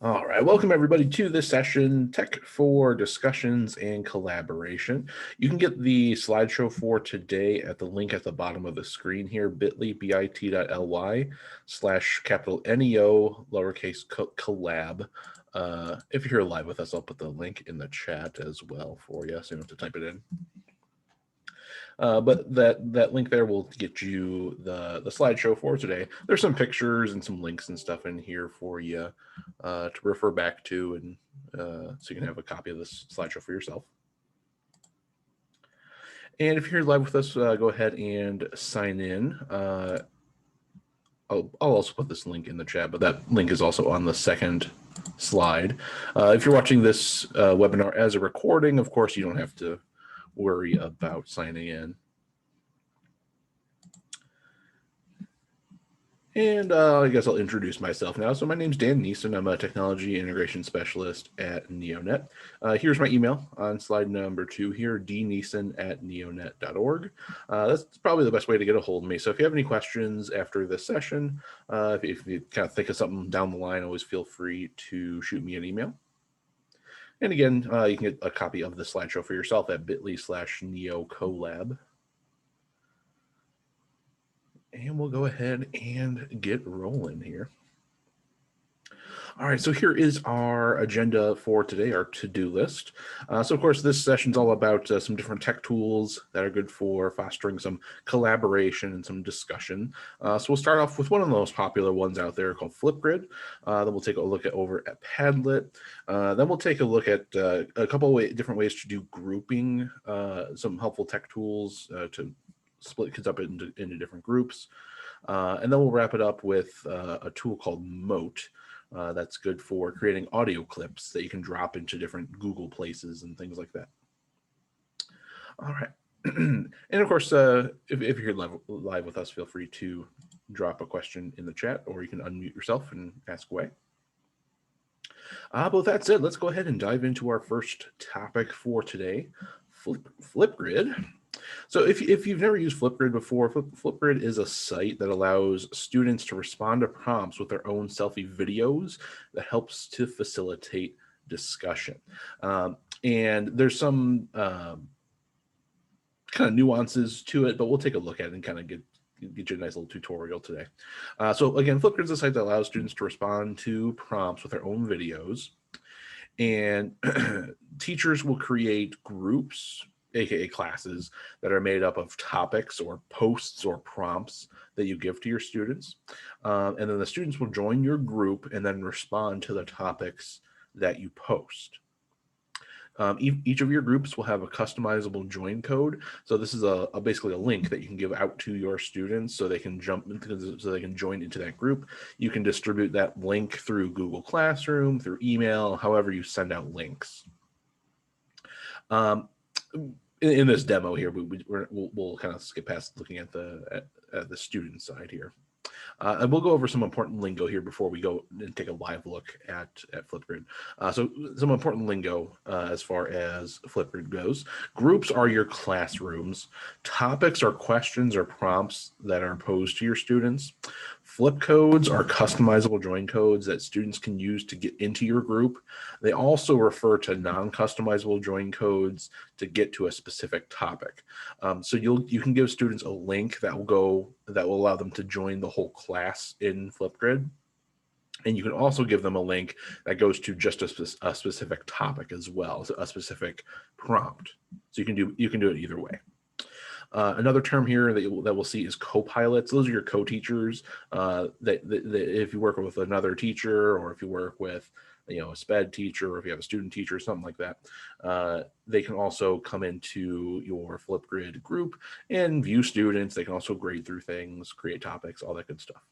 All right, welcome everybody to this session, Tech for Discussions and Collaboration. You can get the slideshow for today at the link at the bottom of the screen here, bit.ly/capital NEO lowercase collab. If you're here live with us, I'll put the link in the chat as well for you, so you don't have to type it in. But that link there will get you the slideshow for today. There's some pictures and some links and stuff in here for you to refer back to, and so you can have a copy of this slideshow for yourself. And if you're live with us, go ahead and sign in. I'll also put this link in the chat, but that link is also on the second slide. If you're watching this webinar as a recording, of course, you don't have to worry about signing in. And I guess I'll introduce myself now. So my name's Dan Neeson. I'm a technology integration specialist at NeoNet. Here's my email on slide number 2 here, dneeson@neonet.org. That's probably the best way to get a hold of me. So if you have any questions after this session, if you kind of think of something down the line, always feel free to shoot me an email. And again, you can get a copy of the slideshow for yourself at bit.ly/neocollab. And we'll go ahead and get rolling here. All right, so here is our agenda for today, our to-do list. So of course, this session is all about some different tech tools that are good for fostering some collaboration and some discussion. So we'll start off with one of the most popular ones out there called Flipgrid. Then we'll take a look at over at Padlet. Then we'll take a look at a couple of different ways to do grouping, some helpful tech tools to split kids up into different groups. And then we'll wrap it up with a tool called Moat. That's good for creating audio clips that you can drop into different Google places and things like that. All right. And of course, if you're live with us, feel free to drop a question in the chat, or you can unmute yourself and ask away. But with that said, let's go ahead and dive into our first topic for today, Flipgrid. So if you've never used Flipgrid before, Flipgrid is a site that allows students to respond to prompts with their own selfie videos that helps to facilitate discussion. And there's some kind of nuances to it, but we'll take a look at it and kind of get you a nice little tutorial today. So again, Flipgrid is a site that allows students to respond to prompts with their own videos. And teachers will create groups, aka classes, that are made up of topics or posts or prompts that you give to your students. And then the students will join your group and then respond to the topics that you post. Each of your groups will have a customizable join code. So this is basically a link that you can give out to your students so they can join into that group. You can distribute that link through Google Classroom, through email, however you send out links. In this demo here, we'll kind of skip past looking at the student side here. And we'll go over some important lingo here before we go and take a live look at Flipgrid. So some important lingo as far as Flipgrid goes. Groups are your classrooms. Topics are questions or prompts that are posed to your students. Flip codes are customizable join codes that students can use to get into your group. They also refer to non-customizable join codes to get to a specific topic. So you can give students a link that will allow them to join the whole class in Flipgrid. And you can also give them a link that goes to just a specific topic as well, so a specific prompt. So you can do it either way. Another term here that we'll see is Copilots. Those are your co-teachers. That if you work with another teacher, or if you work with a SPED teacher, or if you have a student teacher, something like that, they can also come into your Flipgrid group and view students. They can also grade through things, create topics, all that good stuff.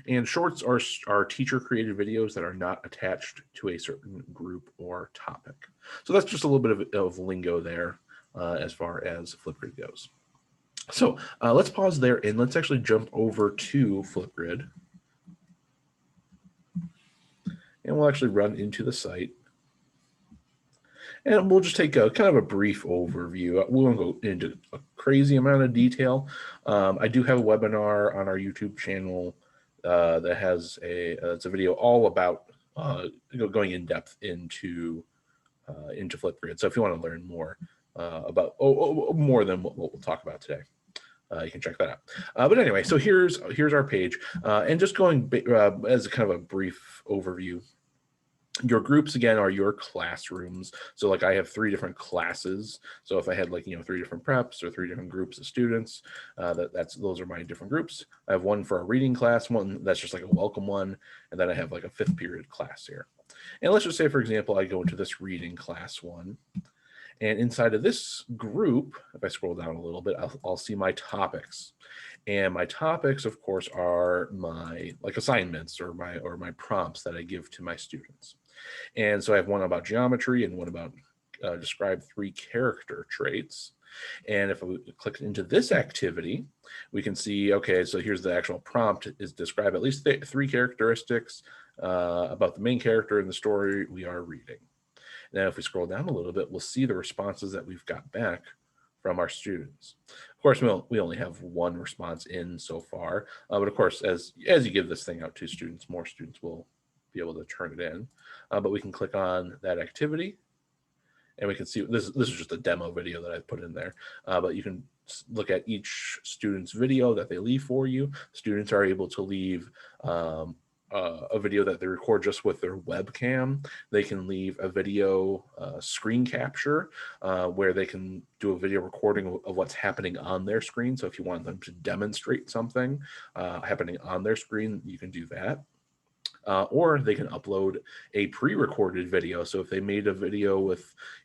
And shorts are teacher-created videos that are not attached to a certain group or topic. So that's just a little bit of lingo there as far as Flipgrid goes. So let's pause there and let's actually jump over to Flipgrid. And we'll actually run into the site. And we'll just take a kind of a brief overview. We won't go into a crazy amount of detail. I do have a webinar on our YouTube channel that has it's a video all about going in depth into Flipgrid. So if you want to learn more about more than what we'll talk about today, you can check that out. But anyway, so here's our page, and just going as kind of a brief overview. Your groups again are your classrooms. So like I have 3 different classes. So if I had like 3 different preps or 3 different groups of students, those are my different groups. I have one for a reading class, one that's just like a welcome one, and then I have like a 5th period class here. And let's just say, for example, I go into this reading class one, and inside of this group, if I scroll down a little bit, I'll see my topics. And my topics, of course, are my like assignments or my prompts that I give to my students. And so I have one about geometry and one about describe 3 character traits. And if we click into this activity, we can see, okay, so here's the actual prompt is describe at least 3 characteristics about the main character in the story we are reading. Now, if we scroll down a little bit, we'll see the responses that we've got back from our students. Of course, we only have 1 response in so far, but of course, as you give this thing out to students, more students will be able to turn it in. But we can click on that activity, and we can see this is just a demo video that I've put in there, but you can look at each student's video that they leave for you. Students are able to leave a video that they record just with their webcam. They can leave a video screen capture where they can do a video recording of what's happening on their screen. So if you want them to demonstrate something happening on their screen, you can do that. Or they can upload a pre-recorded video. So if they made a video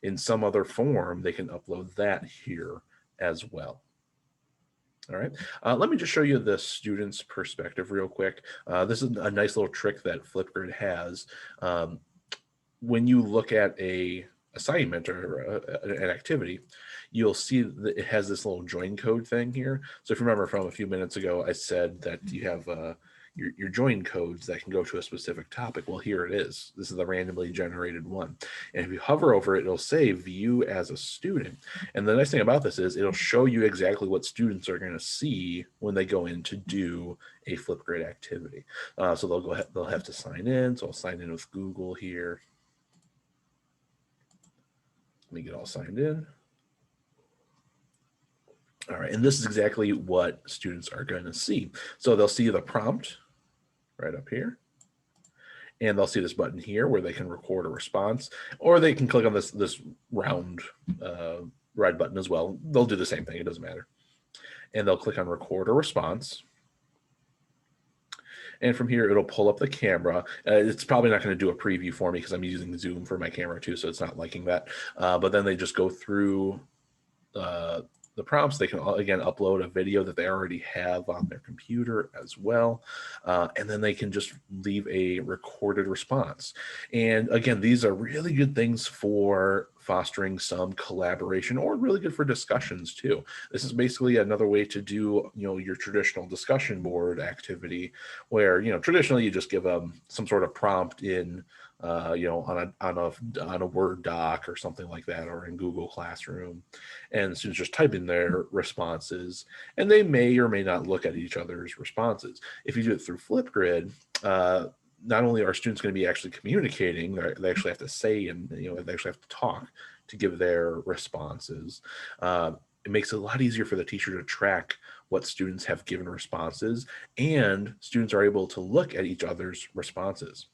in some other form, they can upload that here as well. All right, let me just show you the student's perspective real quick. This is a nice little trick that Flipgrid has. When you look at a assignment or an activity, you'll see that it has this little join code thing here. So if you remember from a few minutes ago, I said that you have your join codes that can go to a specific topic. Well, here it is. This is the randomly generated one. And if you hover over it, it'll say view as a student. And the nice thing about this is it'll show you exactly what students are going to see when they go in to do a Flipgrid activity. So they'll have to sign in. So I'll sign in with Google here. Let me get all signed in. All right, and this is exactly what students are going to see. So they'll see the prompt right up here, and they'll see this button here where they can record a response, or they can click on this round red button as well. They'll do the same thing, it doesn't matter. And they'll click on record a response. And from here, it'll pull up the camera. It's probably not going to do a preview for me because I'm using Zoom for my camera too, so it's not liking that. But then they just go through the prompts. They can again upload a video that they already have on their computer as well, and then they can just leave a recorded response. And again, these are really good things for fostering some collaboration, or really good for discussions too. This is basically another way to do your traditional discussion board activity, where traditionally you just give them some sort of prompt in on a Word doc or something like that, or in Google Classroom, and students just type in their responses, and they may or may not look at each other's responses. If you do it through Flipgrid, not only are students going to be actually communicating, they actually have to say, and they actually have to talk to give their responses. It makes it a lot easier for the teacher to track what students have given responses, and students are able to look at each other's responses.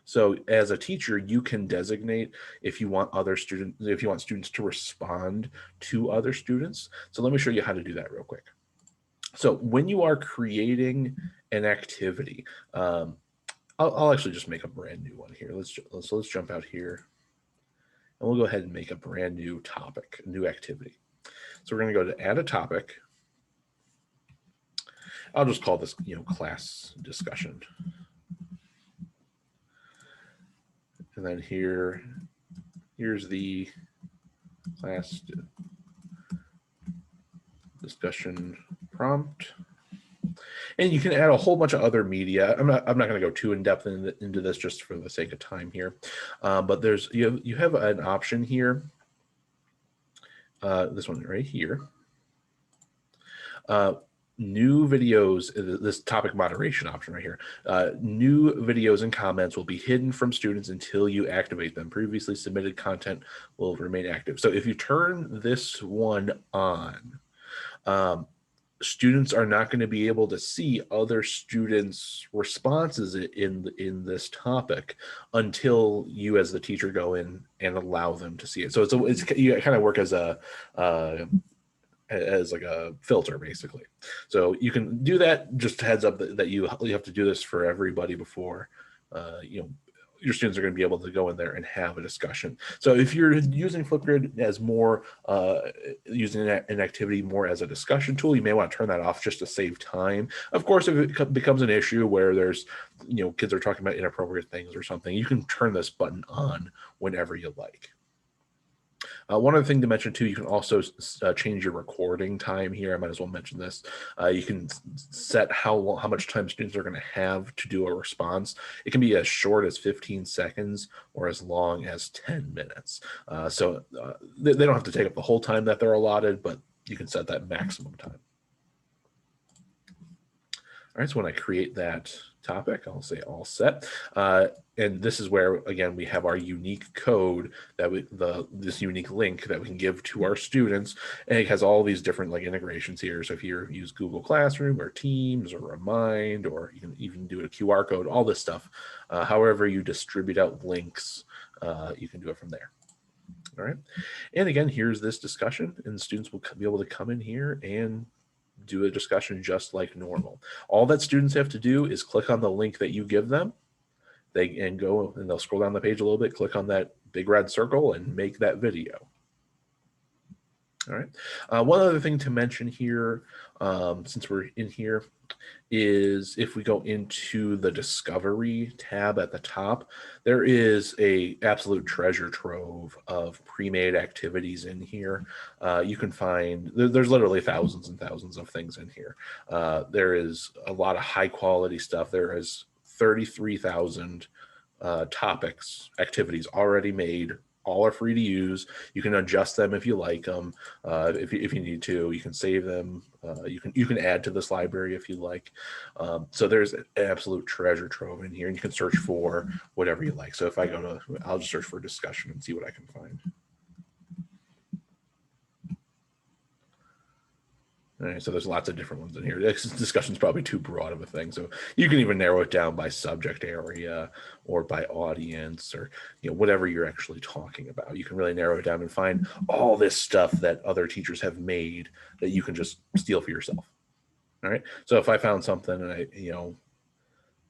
So as a teacher, you can designate if you want students to respond to other students. So let me show you how to do that real quick. So when you are creating an activity, I'll actually just make a brand new one here. Let's jump out here, and we'll go ahead and make a brand new topic, a new activity. So we're going to go to add a topic. I'll just call this class discussion. And then here's the class discussion prompt. And you can add a whole bunch of other media. I'm not going to go too in depth into this just for the sake of time here. But you have an option here. This one right here. new videos, this topic moderation option right here, new videos and comments will be hidden from students until you activate them. Previously submitted content will remain active. So if you turn this one on, students are not going to be able to see other students' responses in this topic until you as the teacher go in and allow them to see it. So it's you kind of work as like a filter basically. So you can do that. Just heads up that you have to do this for everybody before your students are going to be able to go in there and have a discussion. So if you're using Flipgrid as more, using an activity more as a discussion tool, you may want to turn that off just to save time. Of course, if it becomes an issue where there's, kids are talking about inappropriate things or something, you can turn this button on whenever you like. One other thing to mention too, you can also change your recording time here. I might as well mention this. You can set how much time students are going to have to do a response. It can be as short as 15 seconds or as long as 10 minutes. So they don't have to take up the whole time that they're allotted, but you can set that maximum time. All right, so when I create that topic, I'll say all set. And this is where, again, we have our unique code that this unique link that we can give to our students. And it has all these different integrations here. So if you use Google Classroom or Teams or Remind, or you can even do a QR code, all this stuff, however you distribute out links, you can do it from there. All right. And again, here's this discussion, and students will be able to come in here and do a discussion just like normal. All that students have to do is click on the link that you give them. They'll scroll down the page a little bit, click on that big red circle, and make that video. All right. One other thing to mention here, since we're in here, is if we go into the Discovery tab at the top, there is a absolute treasure trove of pre-made activities in here. You can find, there's literally thousands and thousands of things in here. There is a lot of high quality stuff. There is 33,000 topics, activities already made. All are free to use. You can adjust them if you like them. If you need to, you can save them. You can add to this library if you like. So there's an absolute treasure trove in here, and you can search for whatever you like. So if I I'll just search for discussion and see what I can find. All right, so there's lots of different ones in here. This discussion is probably too broad of a thing, so you can even narrow it down by subject area or by audience, or whatever you're actually talking about. You can really narrow it down and find all this stuff that other teachers have made that you can just steal for yourself. All right, so if I found something and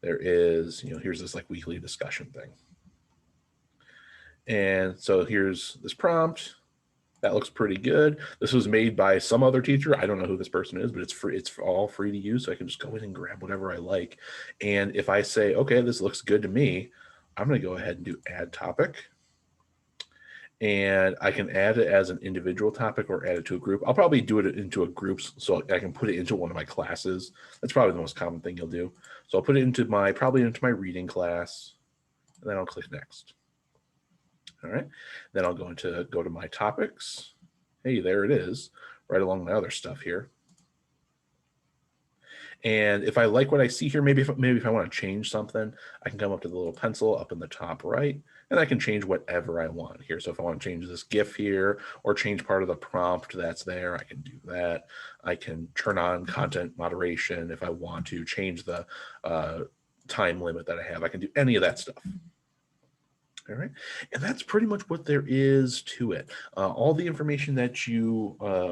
there is here's this weekly discussion thing, and so here's this prompt. That looks pretty good. This was made by some other teacher. I don't know who this person is, but it's free. It's all free to use. So I can just go in and grab whatever I like. And if I say, okay, this looks good to me, I'm going to go ahead and do add topic. And I can add it as an individual topic or add it to a group. I'll probably do it into a group so I can put it into one of my classes. That's probably the most common thing you'll do. So I'll put it probably into my reading class, and then I'll click next. All right, then I'll go to my topics. Hey, there it is, right along my other stuff here. And if I like what I see here, maybe if I want to change something, I can come up to the little pencil up in the top right, and I can change whatever I want here. So if I want to change this GIF here or change part of the prompt that's there, I can do that. I can turn on content moderation if I want to change the time limit that I have. I can do any of that stuff. All right, and that's pretty much what there is to it. All the information that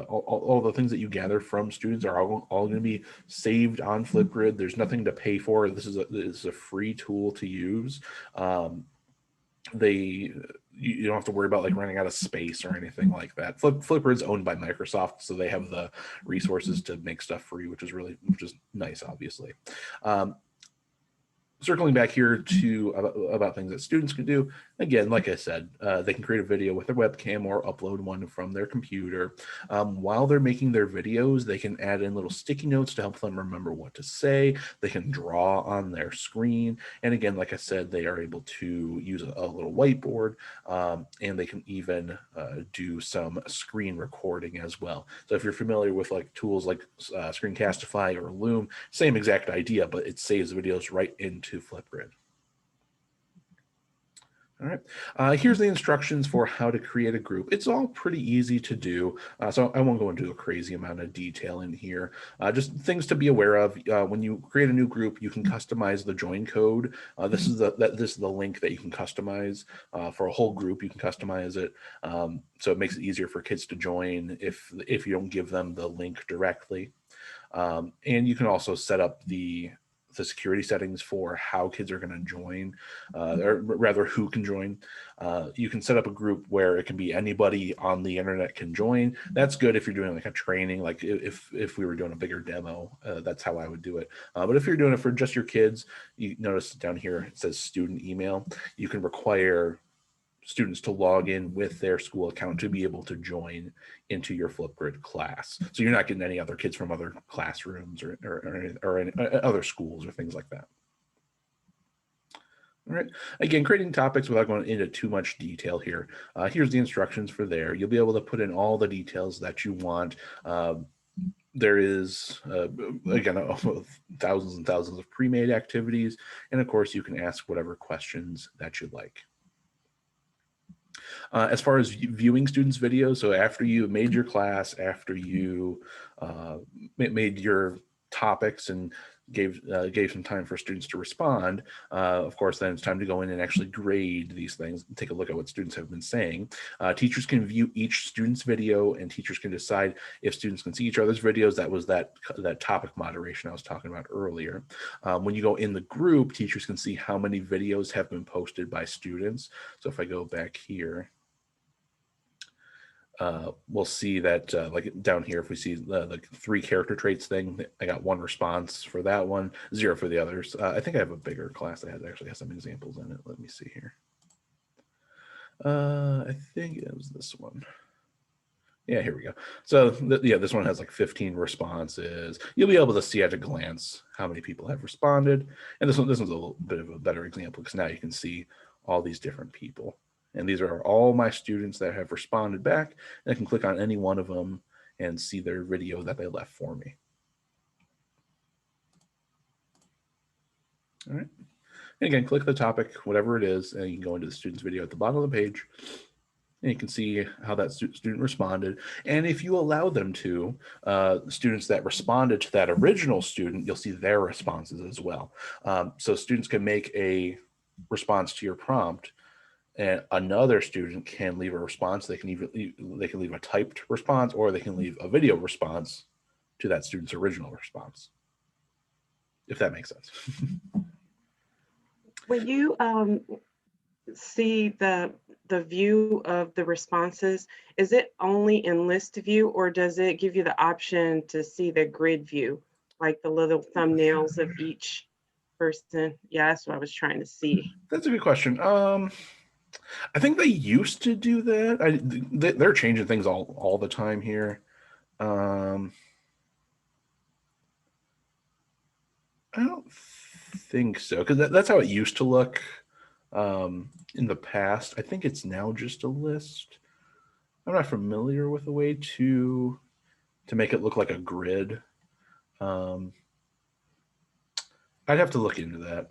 all the things that you gather from students are all going to be saved on Flipgrid. There's nothing to pay for. This is a free tool to use. You don't have to worry about running out of space or anything like that. Flipgrid's owned by Microsoft, so they have the resources to make stuff free, which is nice, obviously. circling back here to about things that students can do. Again, like I said, they can create a video with their webcam or upload one from their computer. While they're making their videos, they can add in little sticky notes to help them remember what to say. They can draw on their screen. And again, like I said, they are able to use a little whiteboard, and they can even do some screen recording as well. So if you're familiar with like tools like Screencastify or Loom, same exact idea, but it saves videos right into Flipgrid. All right, here's the instructions for how to create a group. It's all pretty easy to do, so I won't go into a crazy amount of detail in here. Just things to be aware of. When you create a new group, you can customize the join code. This is the link that you can customize for a whole group. You can customize it, so it makes it easier for kids to join if you don't give them the link directly. And you can also set up the security settings for how kids are going to join, or rather who can join. You can set up a group where it can be anybody on the internet can join. That's good if you're doing like a training, like if we were doing a bigger demo, that's how I would do it. But if you're doing it for just your kids, you notice down here it says student email. You can require students to log in with their school account to be able to join into your Flipgrid class. So you're not getting any other kids from other classrooms or any other schools or things like that. All right, again, creating topics without going into too much detail here. Here's the instructions for there. You'll be able to put in all the details that you want. There is, again, thousands and thousands of pre-made activities. And of course, you can ask whatever questions that you'd like. As far as viewing students' videos, so after you made your class, after you made your topics and gave some time for students to respond, of course, then it's time to go in and actually grade these things and take a look at what students have been saying. Teachers can view each student's video, and teachers can decide if students can see each other's videos. That was that topic moderation I was talking about earlier. When you go in the group, teachers can see how many videos have been posted by students. So if I go back here, we'll see that like down here, if we see the 3 character traits thing, I got 1 response for that one, 0 for the others. I think I have a bigger class that actually has some examples in it. Let me see here. I think it was this one. Yeah, here we go. So yeah, this one has like 15 responses. You'll be able to see at a glance how many people have responded. And this one's a little bit of a better example because now you can see all these different people. And these are all my students that have responded back. And I can click on any one of them and see their video that they left for me. All right. And again, click the topic, whatever it is, and you can go into the student's video at the bottom of the page. And you can see how that student responded. And if you allow them to, students that responded to that original student, you'll see their responses as well. So students can make a response to your prompt, and another student can leave a response. They can leave a typed response, or they can leave a video response to that student's original response, if that makes sense. When you see the view of the responses, is it only in list view, or does it give you the option to see the grid view, like the little thumbnails of each person? Yeah, that's what I was trying to see. That's a good question. I think they used to do that. They're changing things all the time here. I don't think so, because that's how it used to look in the past. I think it's now just a list. I'm not familiar with a way to make it look like a grid. I'd have to look into that.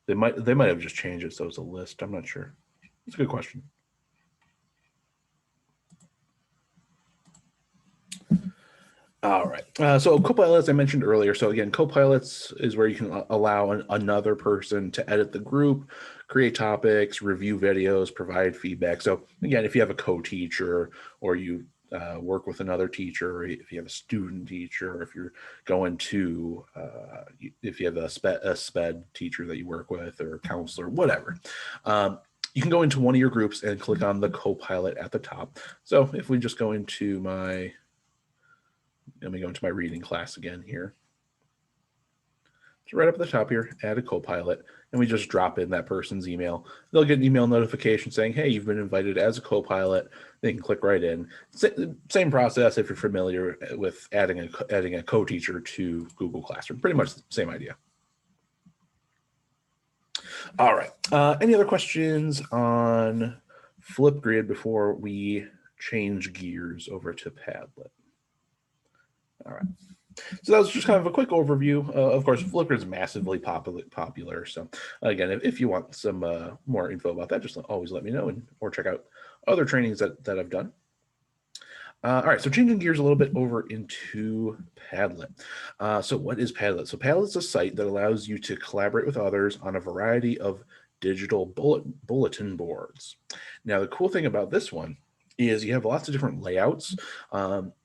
They might have just changed it so it's a list. I'm not sure. It's a good question. All right. So Copilot, as I mentioned earlier. So again, Copilots is where you can allow another person to edit the group, create topics, review videos, provide feedback. So again, if you have a co-teacher, or you work with another teacher, or if you have a student teacher, or if you're going to, if you have a SPED teacher that you work with, or counselor, whatever, you can go into one of your groups and click on the Copilot at the top. So if we just go into let me go into my reading class again here. So right up at the top here, add a Copilot, and we just drop in that person's email. They'll get an email notification saying, hey, you've been invited as a Copilot. They can click right in. Same process if you're familiar with adding a co-teacher to Google Classroom. Pretty much the same idea. All right. Any other questions on Flipgrid before we change gears over to Padlet? All right. So that was just kind of a quick overview. Of course, Flipgrid is massively popular. So again, if you want some more info about that, just always let me know, or check out other trainings that I've done. All right, so changing gears a little bit over into Padlet. So what is Padlet? So Padlet is a site that allows you to collaborate with others on a variety of digital bulletin boards. Now, the cool thing about this one is you have lots of different layouts.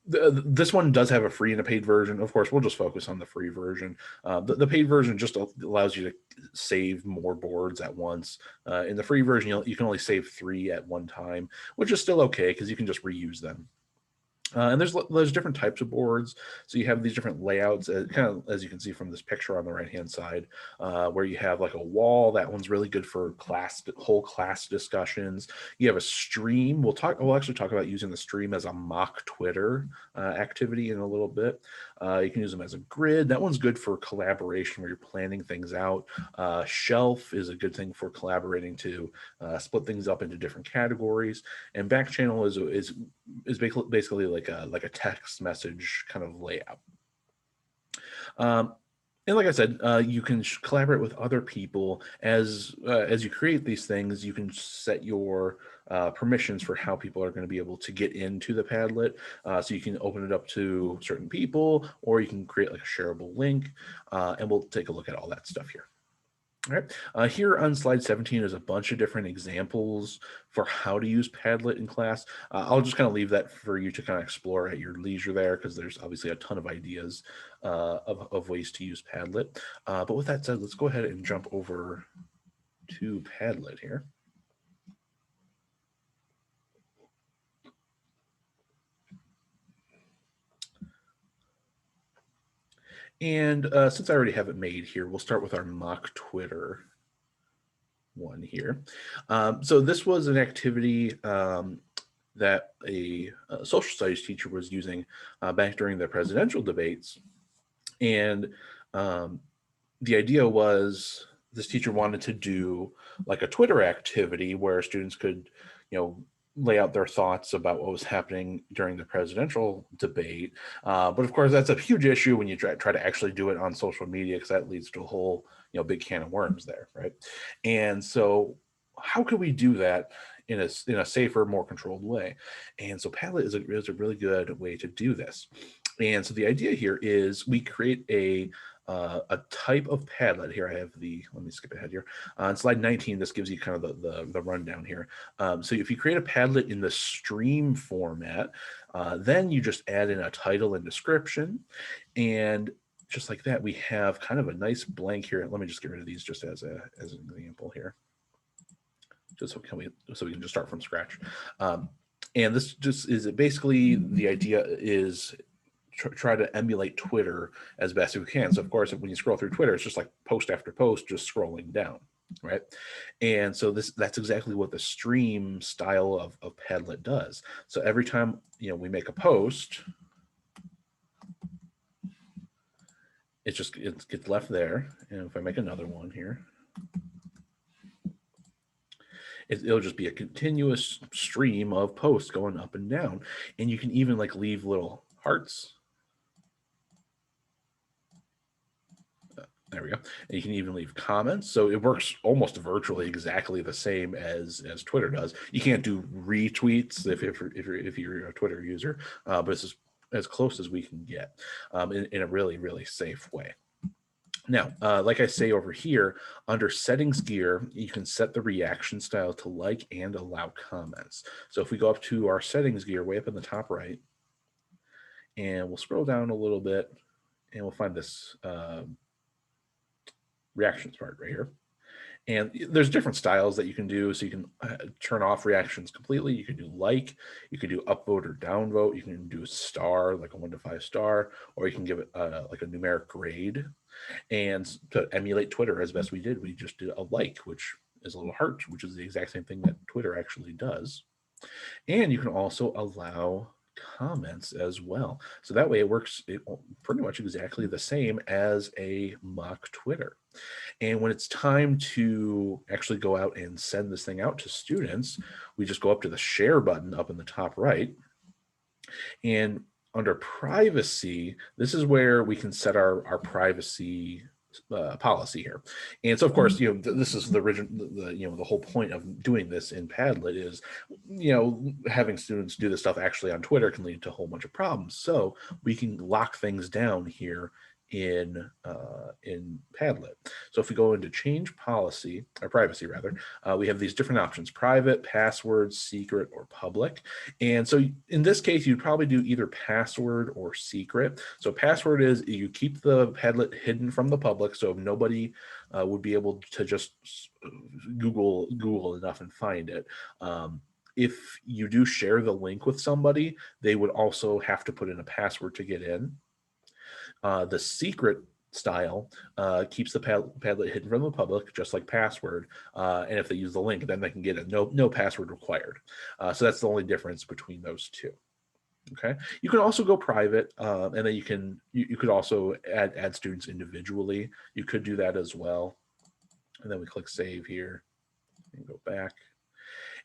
This one does have a free and a paid version. Of course, we'll just focus on the free version. The paid version just allows you to save more boards at once. In the free version, you can only save 3 at one time, which is still okay because you can just reuse them. And there's different types of boards. So you have these different layouts, kind of as you can see from this picture on the right-hand side, where you have like a wall. That one's really good for whole class discussions. You have a stream. We'll actually talk about using the stream as a mock Twitter activity in a little bit. You can use them as a grid. That one's good for collaboration where you're planning things out. Shelf is a good thing for collaborating to split things up into different categories. And back channel is basically like a text message kind of layout. And like I said, you can collaborate with other people as you create these things. You can set your permissions for how people are going to be able to get into the Padlet. So you can open it up to certain people, or you can create like a shareable link, and we'll take a look at all that stuff here. All right, here on slide 17 is a bunch of different examples for how to use Padlet in class. I'll just kind of leave that for you to kind of explore at your leisure there, because there's obviously a ton of ideas of ways to use Padlet. But with that said, let's go ahead and jump over to Padlet here. And since I already have it made here, we'll start with our mock Twitter one here. So this was an activity that a social studies teacher was using back during the presidential debates. And the idea was this teacher wanted to do like a Twitter activity where students could, lay out their thoughts about what was happening during the presidential debate. But of course, that's a huge issue when you try to actually do it on social media, because that leads to a whole, big can of worms there, right? And so how could we do that in a safer, more controlled way? And so Padlet is a really good way to do this. And so the idea here is we create a type of Padlet. Here I have let me skip ahead here. On slide 19, this gives you kind of the rundown here. So if you create a Padlet in the stream format, then you just add in a title and description. And just like that, we have kind of a nice blank here. Let me just get rid of these just as an example here, just so we can just start from scratch. And this just is basically, the idea is try to emulate Twitter as best as we can. So of course, when you scroll through Twitter, it's just like post after post, just scrolling down, right? And so that's exactly what the stream style of Padlet does. So every time we make a post, it gets left there. And if I make another one here, it'll just be a continuous stream of posts going up and down. And you can even like leave little hearts. There we go. And you can even leave comments. So it works almost virtually exactly the same as Twitter does. You can't do retweets if you're a Twitter user, but it's as close as we can get in a really, really safe way. Now, like I say over here, under settings gear, you can set the reaction style to like and allow comments. So if we go up to our settings gear way up in the top right, and we'll scroll down a little bit, and we'll find this reactions part right here. And there's different styles that you can do. So you can turn off reactions completely. You can do like, you can do upvote or downvote. You can do a star, like a 1 to 5 star, or you can give it like a numeric grade. And to emulate Twitter as best we did, we just did a like, which is a little heart, which is the exact same thing that Twitter actually does. And you can also allow comments as well. So that way it works pretty much exactly the same as a mock Twitter. And when it's time to actually go out and send this thing out to students, we just go up to the share button up in the top right. And under privacy, this is where we can set our privacy policy here. And so, of course, this is the original, the whole point of doing this in Padlet is, having students do this stuff actually on Twitter can lead to a whole bunch of problems. So we can lock things down here in Padlet. So if we go into change policy, or privacy rather, we have these different options: private, password, secret, or public. And so in this case, you'd probably do either password or secret. So password is you keep the Padlet hidden from the public, so nobody would be able to just Google enough and find it. If you do share the link with somebody, they would also have to put in a password to get in. The secret style keeps the Padlet hidden from the public, just like password. And if they use the link, then they can get it. No password required. So that's the only difference between those two. Okay. You can also go private, and then you could also add students individually. You could do that as well. And then we click save here and go back.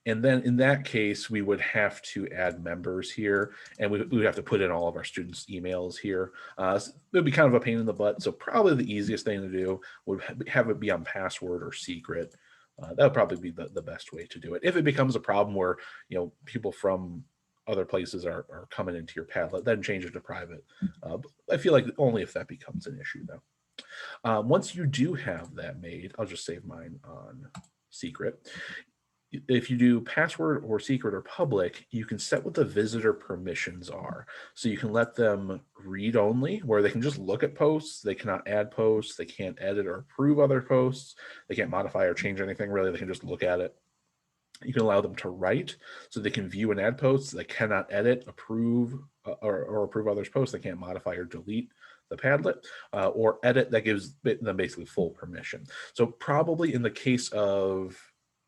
And then in that case, we would have to add members here, and we would have to put in all of our students' emails here. So it would be kind of a pain in the butt. So probably the easiest thing to do would have it be on password or secret. That would probably be the best way to do it. If it becomes a problem where people from other places are coming into your Padlet, then change it to private. I feel like only if that becomes an issue, though. Once you do have that made, I'll just save mine on secret. If you do password or secret or public, you can set what the visitor permissions are. So you can let them read only, where they can just look at posts. They cannot add posts. They can't edit or approve other posts. They can't modify or change anything, really. They can just look at it. You can allow them to write, so they can view and add posts. They cannot edit, approve, or approve others' posts. They can't modify or delete the Padlet, or edit. That gives them basically full permission. So probably in the case of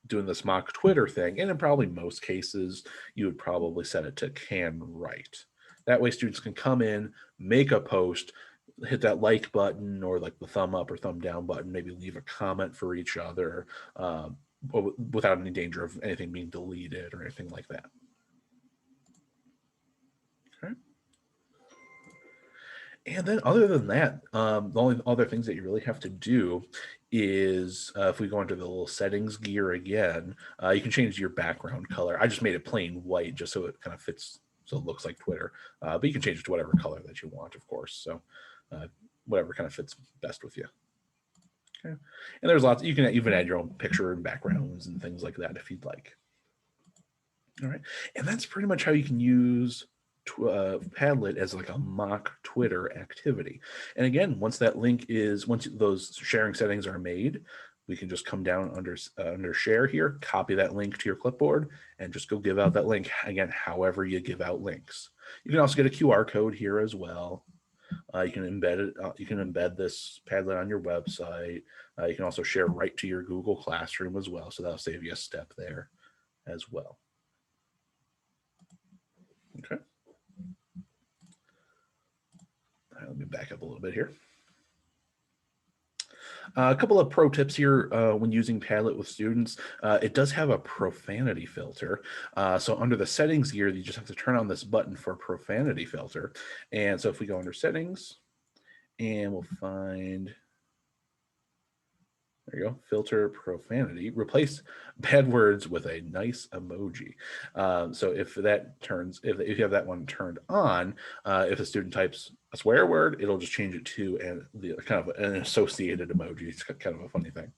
doing this mock Twitter thing, and in probably most cases, you would probably set it to can write. That way students can come in, make a post, hit that like button or like the thumb up or thumb down button, maybe leave a comment for each other, without any danger of anything being deleted or anything like that. Okay. And then other than that, the only other things that you really have to do is if we go into the little settings gear again, you can change your background color. I just made it plain white just so it kind of fits, so it looks like Twitter. But you can change it to whatever color that you want, of course. So whatever kind of fits best with you. Okay. And there's lots, you can even add your own picture and backgrounds and things like that if you'd like. All right. And that's pretty much how you can use Padlet as like a mock Twitter activity. And again, once those sharing settings are made, we can just come down under share here, copy that link to your clipboard, and just go give out that link again, however you give out links. You can also get a QR code here as well. You can embed it. You can embed this Padlet on your website. You can also share right to your Google Classroom as well. So that'll save you a step there as well. Okay. Let me back up a little bit here. A couple of pro tips here when using Padlet with students. It does have a profanity filter. So under the settings gear, you just have to turn on this button for profanity filter. And so if we go under settings, and we'll find, there you go, filter profanity, replace bad words with a nice emoji. So if you have that one turned on, if a student types a swear word, it'll just change it to kind of an associated emoji. It's kind of a funny thing.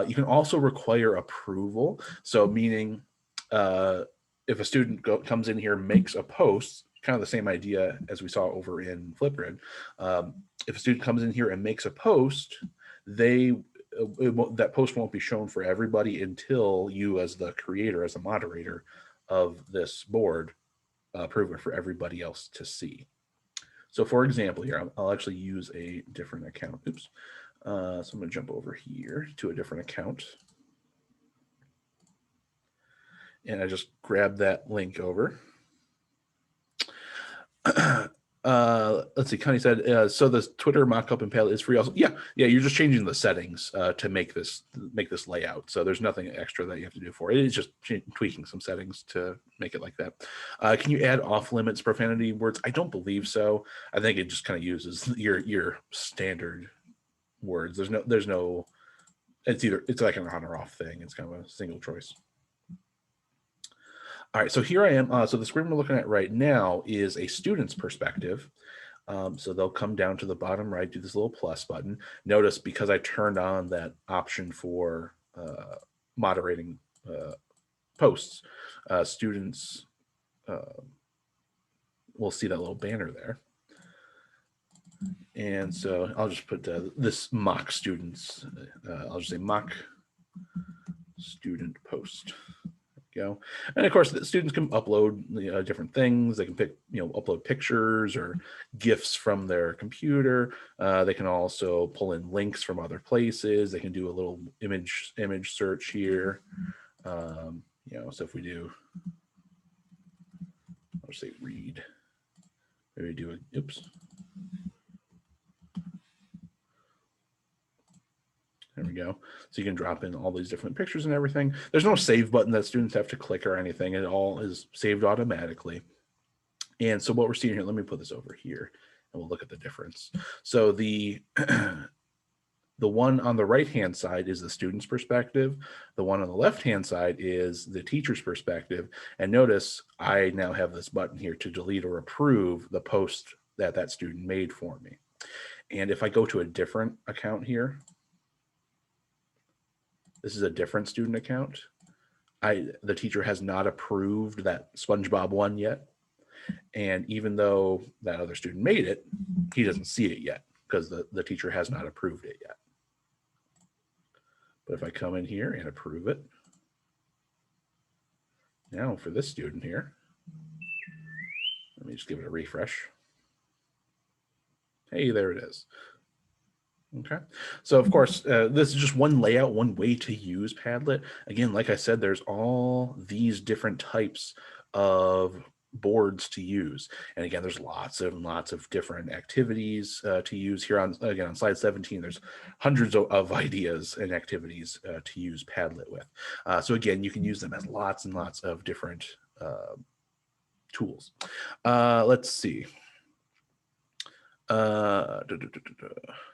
You can also require approval. So meaning if a student comes in here and makes a post, kind of the same idea as we saw over in Flipgrid. If a student comes in here and makes a post, that post won't be shown for everybody until you, as the creator, as the moderator of this board, approve it for everybody else to see. So for example, here, I'll actually use a different account. Oops. So I'm going to jump over here to a different account. And I just grab that link over. Let's see. Connie said, so the Twitter mockup in Padlet is free also. Yeah. You're just changing the settings to make this layout. So there's nothing extra that you have to do for it. It's just tweaking some settings to make it like that. Can you add off limits profanity words? I don't believe so. I think it just kind of uses your standard words. There's no. It's like an on or off thing. It's kind of a single choice. All right, so here I am. So the screen we're looking at right now is a student's perspective. So they'll come down to the bottom right, do this little plus button. Notice because I turned on that option for moderating posts, students will see that little banner there. And so I'll just put this mock students. I'll just say mock student post. Go. And of course, the students can upload different things. They can upload pictures or GIFs from their computer. They can also pull in links from other places. They can do a little image search here. So if we do, I'll just say read. Maybe do a, oops. There we go. So you can drop in all these different pictures and everything. There's no save button that students have to click or anything. It all is saved automatically. And so what we're seeing here, let me put this over here and we'll look at the difference. So the one on the right-hand side is the student's perspective. The one on the left-hand side is the teacher's perspective. And notice I now have this button here to delete or approve the post that student made for me. And if I go to a different account here, this is a different student account. The teacher has not approved that SpongeBob one yet. And even though that other student made it, he doesn't see it yet because the teacher has not approved it yet. But if I come in here and approve it, now for this student here, let me just give it a refresh. Hey, there it is. Okay, so of course, this is just one layout, one way to use Padlet. Again, like I said, there's all these different types of boards to use. And again, there's lots of different activities to use here on slide 17. There's hundreds of ideas and activities to use Padlet with. So again, you can use them as lots and lots of different tools. Let's see.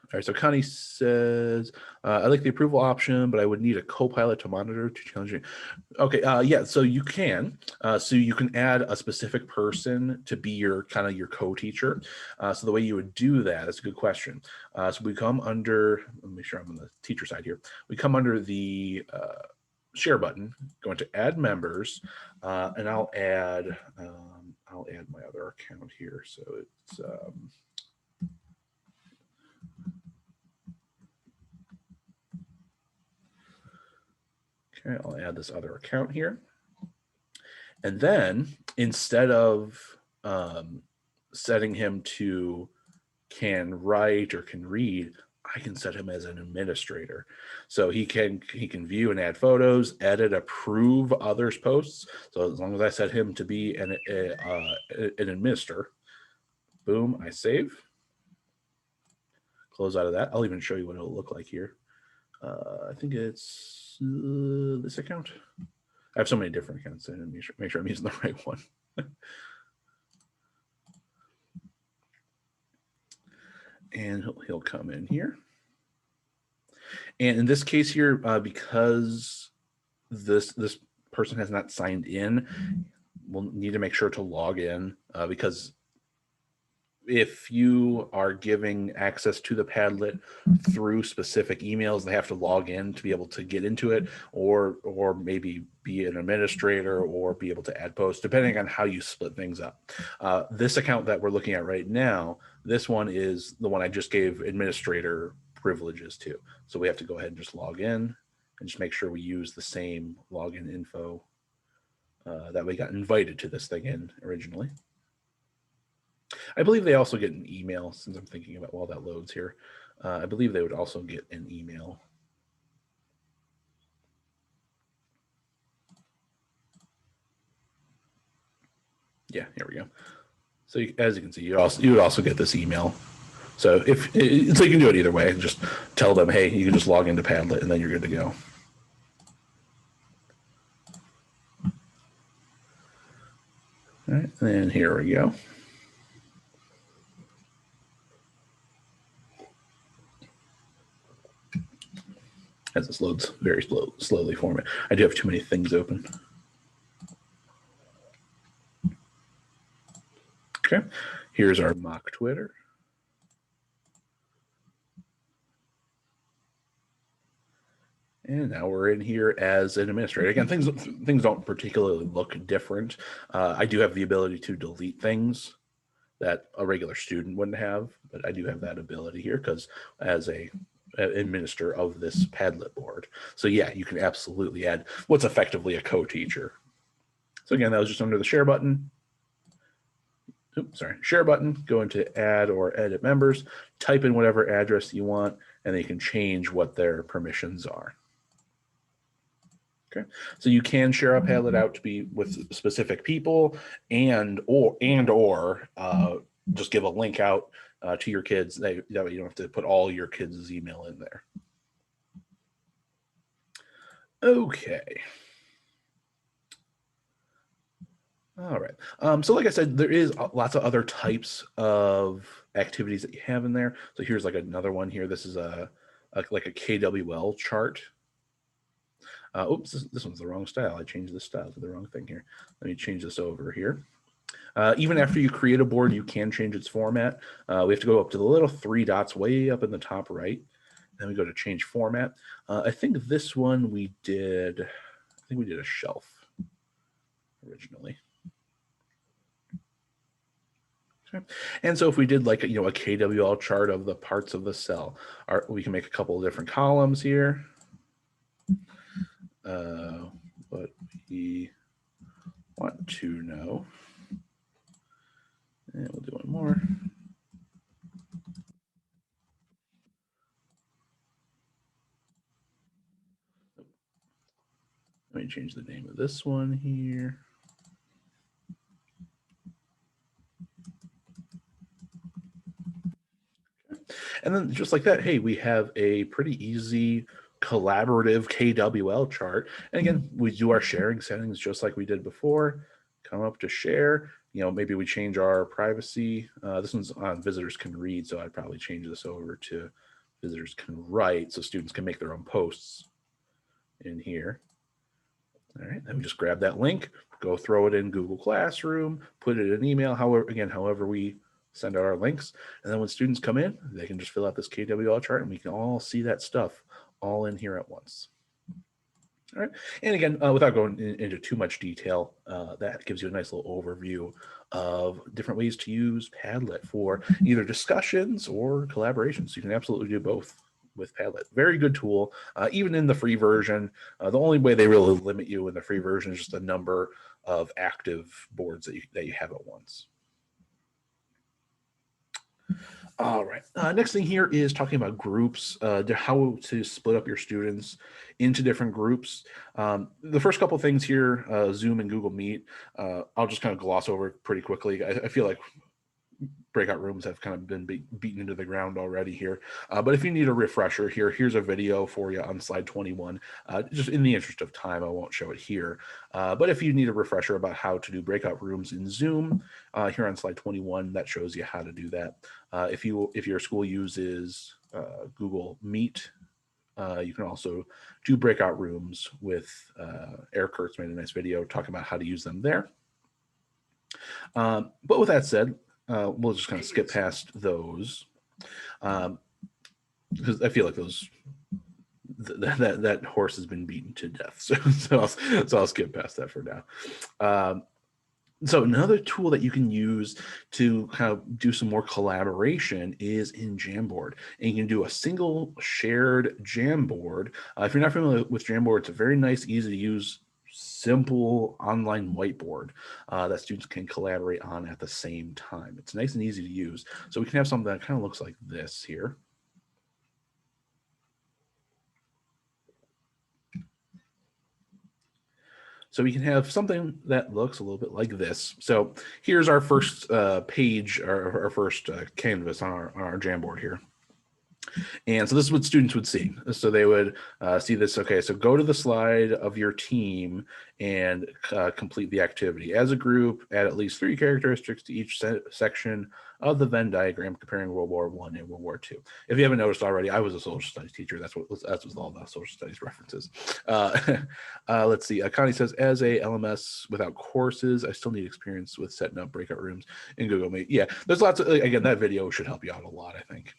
All right, so Connie says, I like the approval option, but I would need a Copilot to monitor to challenge it. Okay, yeah, so you can. So you can add a specific person to be your co-teacher. So the way you would do that's a good question. So we come under, let me make sure I'm on the teacher side here. We come under the share button, going to add members, and I'll add my other account here. So it's, okay, I'll add this other account here. And then instead of setting him to can write or can read, I can set him as an administrator. So he can view and add photos, edit, approve others' posts. So as long as I set him to be an administrator, boom, I save. Close out of that. I'll even show you what it'll look like here. I think it's this account. I have so many different accounts, and make sure I'm using the right one. And he'll come in here. And in this case here, because this person has not signed in, we'll need to make sure to log in because if you are giving access to the Padlet through specific emails, they have to log in to be able to get into it, or maybe be an administrator or be able to add posts, depending on how you split things up. This account that we're looking at right now, this one is the one I just gave administrator privileges to. So we have to go ahead and just log in and just make sure we use the same login info that we got invited to this thing in originally. I believe they also get an email, since I'm thinking about while that loads here. I believe they would also get an email. Yeah, here we go. So as you can see, you would also get this email. So so you can do it either way. Just tell them, hey, you can just log into Padlet and then you're good to go. All right, and here we go. As this loads very slowly for me. I do have too many things open. Okay, here's our mock Twitter. And now we're in here as an administrator. Again, things don't particularly look different. I do have the ability to delete things that a regular student wouldn't have, but I do have that ability here because as a administrator of this Padlet board. So yeah, you can absolutely add what's effectively a co-teacher. So again, that was just under the share button. Oops, sorry, share button, go into add or edit members, type in whatever address you want, and then you can change what their permissions are. Okay, so you can share a Padlet out to be with specific people and or just give a link out to your kids. That way you don't have to put all your kids' email in there. Okay. All right. So like I said, there is lots of other types of activities that you have in there. So here's like another one here. This is like a KWL chart. Oops, this one's the wrong style. I changed the style to the wrong thing here. Let me change this over here. Even after you create a board, you can change its format. We have to go up to the little 3 dots way up in the top right. Then we go to change format. I think this one we did, I think we did a shelf originally. Okay. And so if we did like a KWL chart of the parts of the cell, we can make a couple of different columns here. What we want to know. And we'll do one more. Let me change the name of this one here. And then just like that, hey, we have a pretty easy collaborative KWL chart. And again, we do our sharing settings just like we did before. Come up to share. Maybe we change our privacy. This one's on visitors can read, so I'd probably change this over to visitors can write so students can make their own posts in here. All right, then we just grab that link, go throw it in Google Classroom, put it in email, however we send out our links. And then when students come in, they can just fill out this KWL chart and we can all see that stuff all in here at once. All right, and again, without going into too much detail, that gives you a nice little overview of different ways to use Padlet for either discussions or collaborations. You can absolutely do both with Padlet. Very good tool, even in the free version. The only way they really limit you in the free version is just the number of active boards that you have at once. All right. Next thing here is talking about groups, how to split up your students into different groups. The first couple things here, Zoom and Google Meet, I'll just kind of gloss over pretty quickly. I feel like breakout rooms have kind of been beaten into the ground already here. But if you need a refresher here's a video for you on slide 21. Just in the interest of time, I won't show it here. But if you need a refresher about how to do breakout rooms in Zoom, here on slide 21, that shows you how to do that. If your school uses Google Meet, you can also do breakout rooms with Eric Kurtz made a nice video talking about how to use them there. But with that said, we'll just kind of skip past those because I feel like that horse has been beaten to death. So I'll skip past that for now. So another tool that you can use to kind of do some more collaboration is in Jamboard. And you can do a single shared Jamboard. If you're not familiar with Jamboard, it's a very nice, easy to use simple online whiteboard that students can collaborate on at the same time. It's nice and easy to use. So we can have something that kind of looks like this here. So we can have something that looks a little bit like this. So here's our first page, our first canvas on our Jamboard here. And so this is what students would see. So they would see this. Okay, so go to the slide of your team and complete the activity. As a group, add at least 3 characteristics to each section of the Venn diagram comparing World War I and World War II. If you haven't noticed already, I was a social studies teacher. That's what all the social studies references. Let's see. Connie says, as a LMS without courses, I still need experience with setting up breakout rooms in Google Meet. Yeah, there's lots of, again, that video should help you out a lot, I think.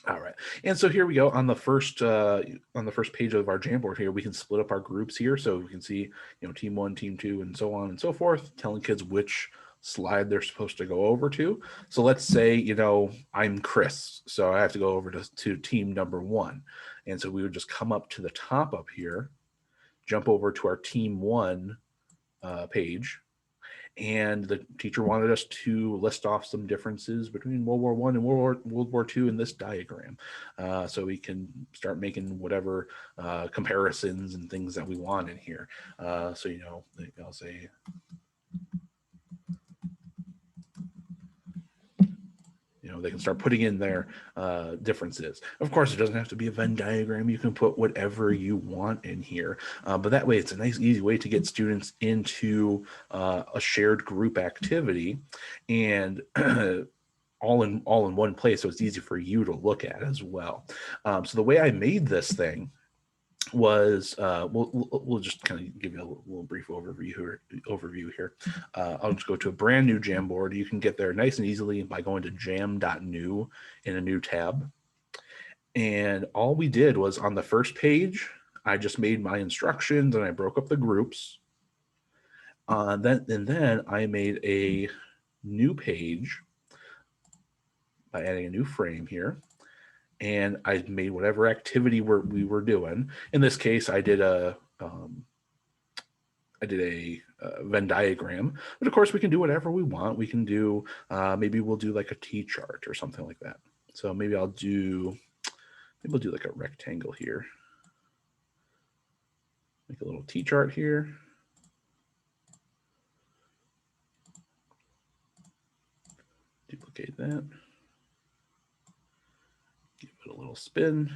All right, and so here we go on the first page of our Jamboard here. We can split up our groups here, so we can see, team 1, team 2, and so on and so forth, telling kids which slide they're supposed to go over to. So let's say, I'm Chris, so I have to go over to team number 1, and so we would just come up to the top up here, jump over to our team 1 page. And the teacher wanted us to list off some differences between World War I and World War II in this diagram. So we can start making whatever comparisons and things that we want in here. So, I'll say, they can start putting in their differences. Of course, it doesn't have to be a Venn diagram. You can put whatever you want in here, but that way it's a nice, easy way to get students into a shared group activity and all in one place, so it's easy for you to look at as well. So the way I made this thing was we'll just kind of give you a little brief overview here. I'll just go to a brand new Jamboard. You can get there nice and easily by going to jam.new in a new tab. And all we did was on the first page, I just made my instructions and I broke up the groups. Then I made a new page by adding a new frame here. And I made whatever activity we were doing. In this case, I did a Venn diagram, but of course we can do whatever we want. We can do, maybe we'll do like a T-chart or something like that. So maybe we'll do like a rectangle here. Make a little T-chart here. Duplicate that. Give it a little spin.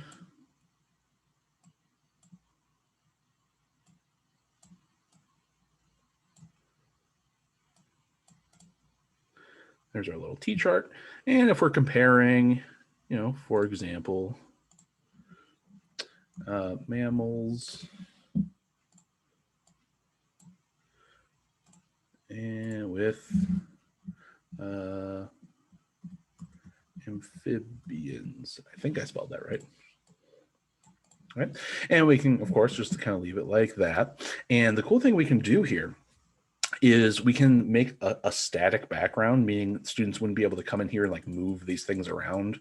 There's our little T-chart. And if we're comparing, for example, mammals and with amphibians. I think I spelled that right. Right. And we can, of course, just kind of leave it like that. And the cool thing we can do here is we can make a static background, meaning students wouldn't be able to come in here and like move these things around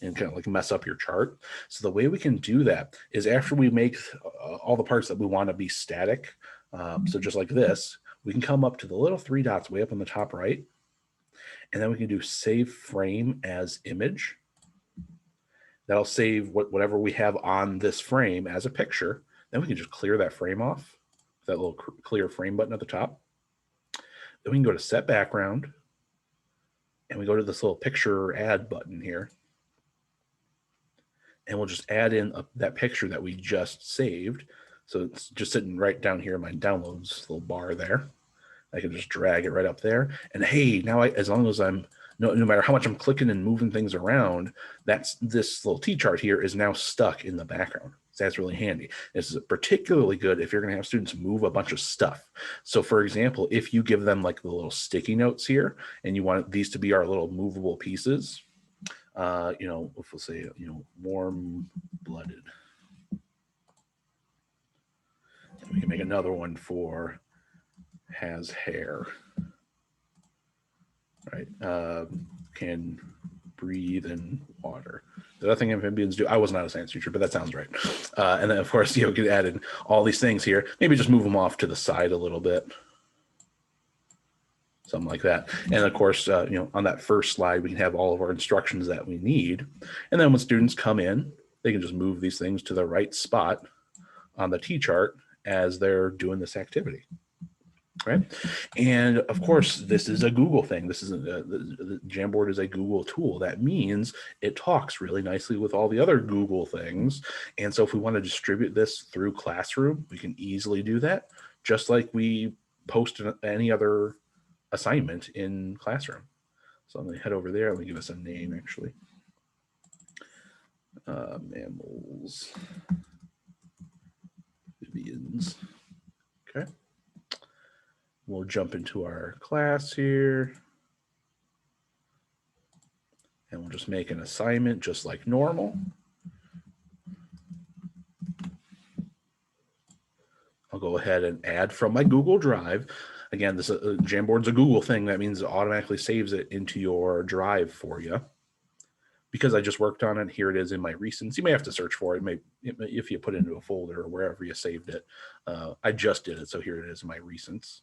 and kind of like mess up your chart. So the way we can do that is after we make all the parts that we want to be static, so just like this, we can come up to the little 3 dots way up on the top right, and then we can do save frame as image. That'll save whatever we have on this frame as a picture. Then we can just clear that frame off, that little clear frame button at the top. Then we can go to set background, and we go to this little picture add button here. And we'll just add in that picture that we just saved. So it's just sitting right down here in my downloads little bar there. I can just drag it right up there. And hey, now as long as I'm, no matter how much I'm clicking and moving things around, this little T-chart here is now stuck in the background. So that's really handy. This is particularly good if you're going to have students move a bunch of stuff. So for example, if you give them like the little sticky notes here, and you want these to be our little movable pieces, if we'll say, warm-blooded. We can make another one for has hair, right? Can breathe in water. The other thing amphibians do, I was not a science teacher, but that sounds right. And then of course, you can add in all these things here. Maybe just move them off to the side a little bit. Something like that. And of course, on that first slide, we can have all of our instructions that we need. And then when students come in, they can just move these things to the right spot on the T-chart as they're doing this activity. Right. And of course, this is a Google thing. This is the Jamboard is a Google tool. That means it talks really nicely with all the other Google things. And so if we want to distribute this through Classroom, we can easily do that, just like we post any other assignment in Classroom. So I'm going to head over there. Let me give us a name, actually. Mammals. Amphibians. Okay. We'll jump into our class here. And we'll just make an assignment just like normal. I'll go ahead and add from my Google Drive. Again, this Jamboard's a Google thing. That means it automatically saves it into your drive for you. Because I just worked on it, here it is in my recents. You may have to search for it, if you put it into a folder or wherever you saved it. I just did it, so here it is in my recents.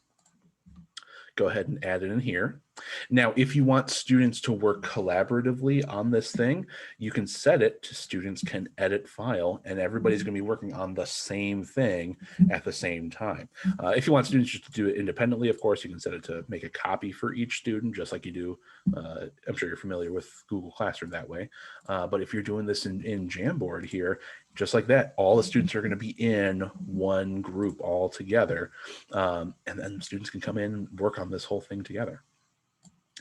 Go ahead and add it in here. Now, if you want students to work collaboratively on this thing, you can set it to students can edit file, and everybody's going to be working on the same thing at the same time. If you want students just to do it independently, of course, you can set it to make a copy for each student, just like you do. I'm sure you're familiar with Google Classroom that way. But if you're doing this in Jamboard here, just like that, all the students are going to be in one group all together. And then students can come in and work on this whole thing together.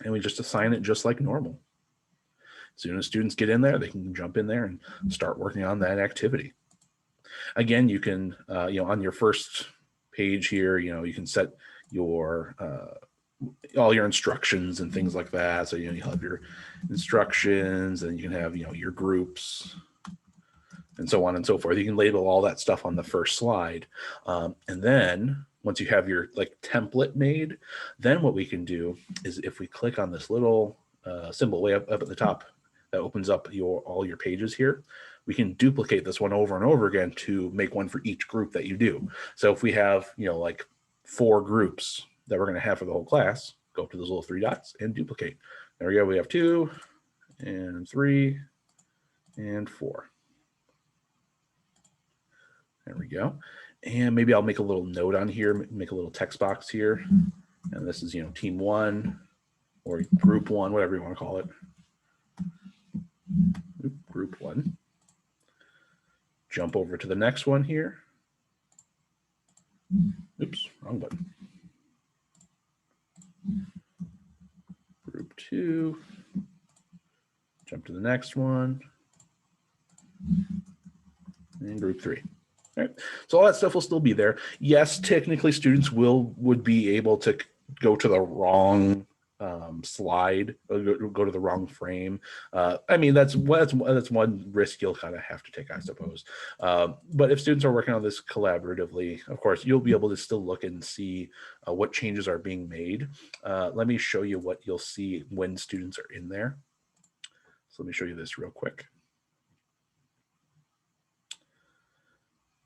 And we just assign it just like normal. As soon as students get in there, they can jump in there and start working on that activity. Again, you can, on your first page here, you can set your all your instructions and things like that. So you have your instructions, and you can have your groups, and so on and so forth. You can label all that stuff on the first slide. And then once you have your template made, then what we can do is if we click on this little symbol way up at the top that opens up all your pages here, we can duplicate this one over and over again to make one for each group that you do. So if we have, 4 groups that we're going to have for the whole class, go up to those little 3 dots and duplicate. There we go. We have 2 and 3 and 4. There we go. And maybe I'll make a little note on here, make a little text box here. And this is, team 1 or group 1, whatever you want to call it. Group 1. Jump over to the next one here. Oops, wrong button. Group 2. Jump to the next one. And group 3. All right. So all that stuff will still be there. Yes, technically students would be able to go to the wrong slide, or go to the wrong frame. I mean, that's one risk you'll kind of have to take, I suppose. But if students are working on this collaboratively, of course, you'll be able to still look and see what changes are being made. Let me show you what you'll see when students are in there. So let me show you this real quick.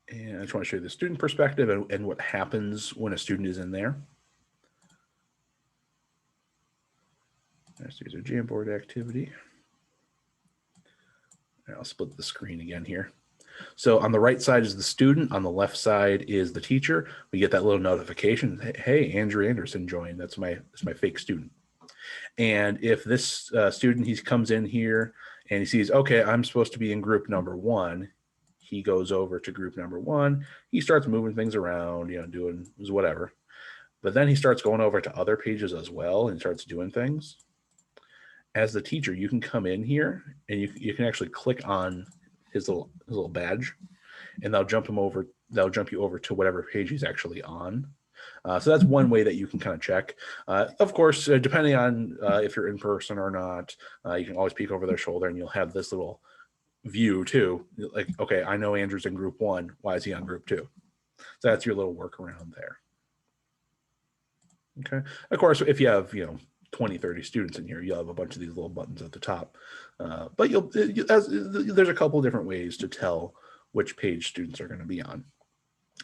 And I just want to show you the student perspective and what happens when a student is in there. Here's a Jamboard activity. And I'll split the screen again here. So on the right side is the student, on the left side is the teacher. We get that little notification, hey, Andrew Anderson joined. That's my fake student. And if this student, he comes in here and he sees, okay, I'm supposed to be in group number 1. He goes over to group number 1. He starts moving things around, doing whatever. But then he starts going over to other pages as well and starts doing things. As the teacher, you can come in here and you can actually click on his little badge, and they'll jump you over to whatever page he's actually on. So that's one way that you can kind of check. Of course, depending on if you're in person or not, you can always peek over their shoulder and you'll have this little view too. Like, okay, I know Andrew's in group 1. Why is he on group 2? So that's your little workaround there. Okay. Of course, if you have, 20, 30 students in here, you'll have a bunch of these little buttons at the top. But there's a couple different ways to tell which page students are going to be on.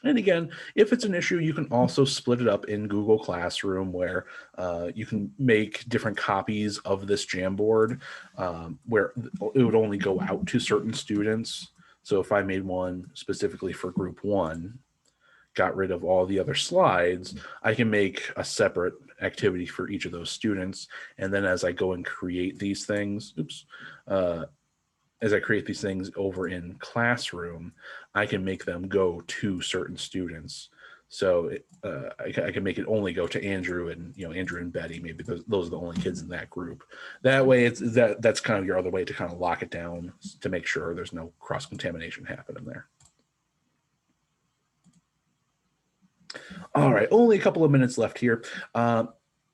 And again, if it's an issue, you can also split it up in Google Classroom where you can make different copies of this Jamboard where it would only go out to certain students. So if I made one specifically for group 1, got rid of all the other slides, I can make a separate activity for each of those students. And then as I go and create these things, as I create these things over in Classroom, I can make them go to certain students. So I can make it only go to Andrew and Andrew and Betty. Maybe those are the only kids in that group. That way, that's kind of your other way to kind of lock it down to make sure there's no cross contamination happening there. All right, only a couple of minutes left here.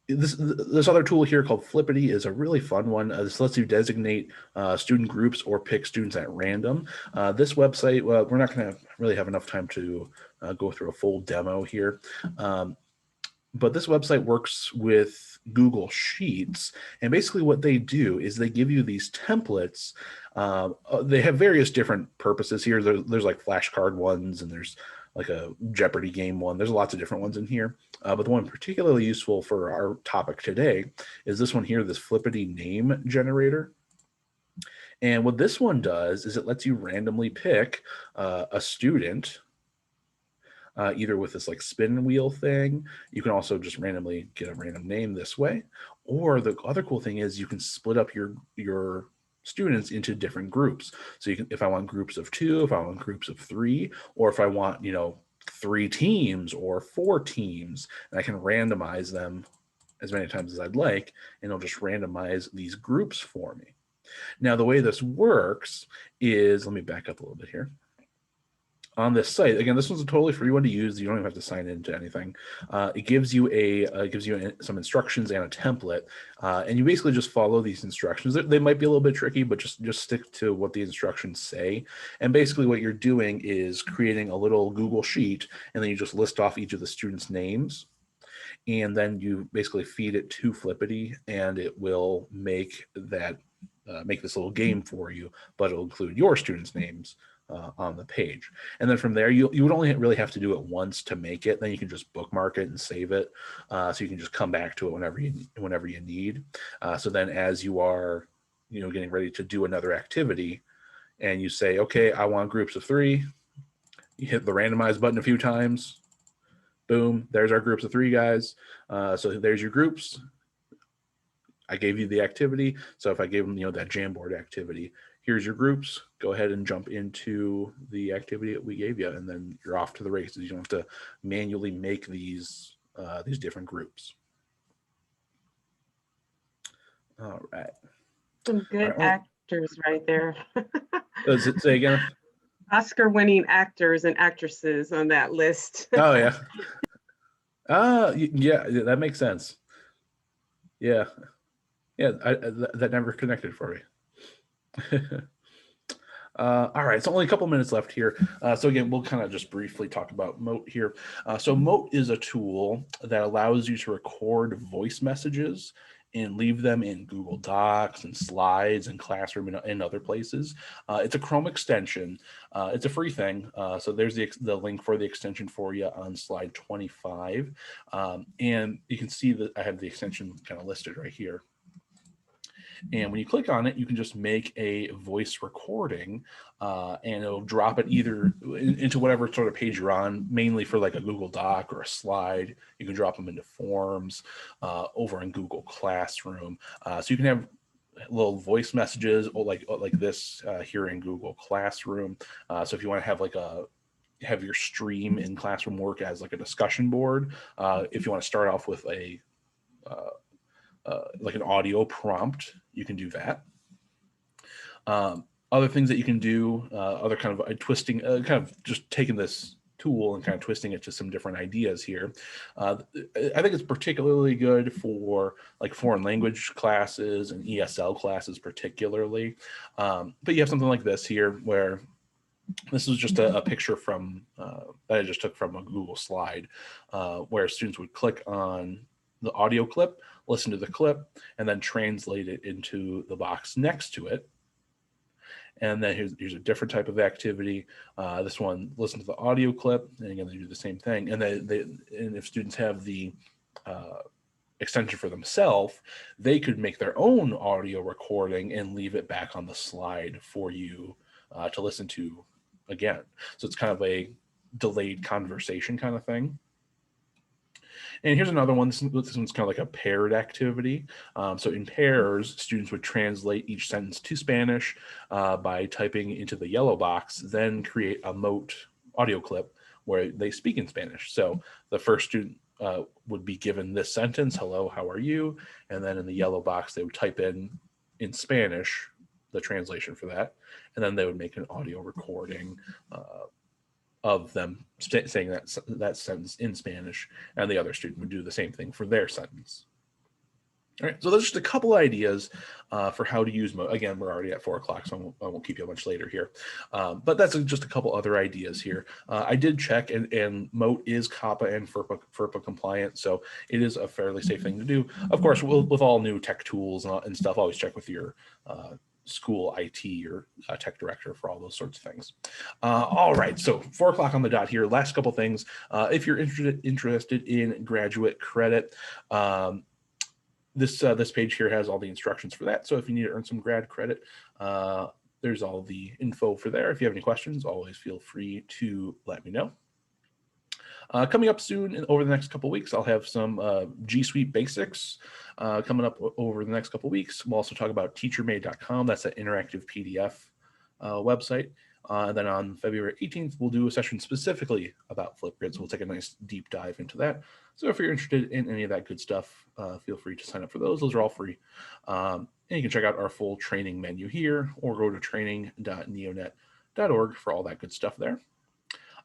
This other tool here called Flippity is a really fun one. This lets you designate student groups or pick students at random. This website, we're not going to really have enough time to go through a full demo here. But this website works with Google Sheets. And basically what they do is they give you these templates. They have various different purposes here. There's like flashcard ones, and there's like a Jeopardy game one. There's lots of different ones in here. But the one particularly useful for our topic today is this one here, this Flippity name generator. And what this one does is it lets you randomly pick a student, either with this like spin wheel thing. You can also just randomly get a random name this way. Or the other cool thing is you can split up your students into different groups. So you can, if I want groups of 2, if I want groups of 3, or if I want, 3 teams or 4 teams, and I can randomize them as many times as I'd like, and it'll just randomize these groups for me. Now, the way this works is, let me back up a little bit here. On this site, again, this one's a totally free one to use. You don't even have to sign into anything. It gives you some instructions and a template, and you basically just follow these instructions. They might be a little bit tricky, but just stick to what the instructions say. And basically, what you're doing is creating a little Google sheet, and then you just list off each of the students' names, and then you basically feed it to Flippity, and it will make this little game for you, but it'll include your students' names on the page. And then from there, you would only really have to do it once to make it. Then you can just bookmark it and save it. So you can just come back to it whenever you need. So then as you are, getting ready to do another activity and you say, okay, I want groups of 3, you hit the randomize button a few times, boom, there's our groups of 3 guys. So there's your groups. I gave you the activity. So if I gave them, that Jamboard activity, here's your groups, go ahead and jump into the activity that we gave you, and then you're off to the races. You don't have to manually make these different groups. All right. Some good actors right there. Does it say again? Oscar-winning actors and actresses on that list. Oh, yeah. Yeah, that makes sense. Yeah. Yeah, that never connected for me. All right, so only a couple minutes left here. So again, we'll kind of just briefly talk about Moat here. So Moat is a tool that allows you to record voice messages and leave them in Google Docs and Slides and Classroom and other places. It's a Chrome extension. It's a free thing. So there's the link for the extension for you on slide 25. And you can see that I have the extension kind of listed right here. And when you click on it, you can just make a voice recording and it'll drop it either into whatever sort of page you're on, mainly for like a Google Doc or a slide. You can drop them into forms over in Google Classroom. So you can have little voice messages or like this here in Google Classroom. So if you want to have your stream in Classroom work as like a discussion board, if you want to start off with like an audio prompt, you can do that. Other things that you can do, other kind of twisting, kind of just taking this tool and kind of twisting it to some different ideas here. I think it's particularly good for like foreign language classes and ESL classes particularly. But you have something like this here where this was just a picture from that I just took from a Google slide where students would click on the audio clip, listen to the clip, and then translate it into the box next to it. And then here's a different type of activity. This one, listen to the audio clip, and again, they do the same thing. And and if students have the extension for themselves, they could make their own audio recording and leave it back on the slide for you to listen to again. So it's kind of a delayed conversation kind of thing. And here's another one. This one's kind of like a paired activity. So in pairs, students would translate each sentence to Spanish by typing into the yellow box, then create a mote audio clip where they speak in Spanish. So the first student would be given this sentence, hello, how are you? And then in the yellow box, they would type in Spanish, the translation for that. And then they would make an audio recording of them saying that sentence in Spanish, and the other student would do the same thing for their sentence. All right, so there's just a couple ideas for how to use Mote. Again, we're already at 4 o'clock, so I won't keep you much later here. But that's just a couple other ideas here. I did check, and Mote is COPPA and FERPA compliant, so it is a fairly safe thing to do. Of course, with all new tech tools and stuff, always check with your school IT or tech director for all those sorts of things. All right, so 4 o'clock on the dot here. Last couple things. If you're interested in graduate credit, this page here has all the instructions for that. So if you need to earn some grad credit, there's all the info for there. If you have any questions, always feel free to let me know. Coming up soon over the next couple of weeks, I'll have some G Suite basics coming up over the next couple of weeks. We'll also talk about teachermade.com. That's an interactive PDF website. And then on February 18th, we'll do a session specifically about Flipgrid. So we'll take a nice deep dive into that. So if you're interested in any of that good stuff, feel free to sign up for those. Those are all free. And you can check out our full training menu here, or go to training.neonet.org for all that good stuff there.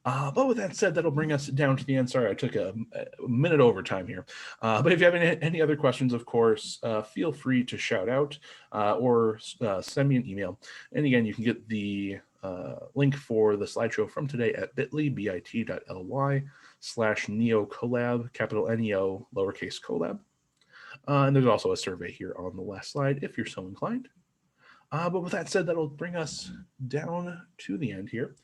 But with that said, that'll bring us down to the end. Sorry, I took a minute over time here. But if you have any other questions, of course, feel free to shout out or send me an email. And again, you can get the link for the slideshow from today at bit.ly/neocollab, capital NEO, lowercase collab. And there's also a survey here on the last slide if you're so inclined. But with that said, that'll bring us down to the end here.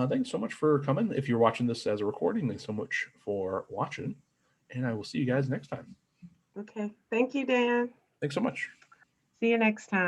Thanks so much for coming. If you're watching this as a recording, thanks so much for watching. And I will see you guys next time. Okay. Thank you, Dan. Thanks so much. See you next time.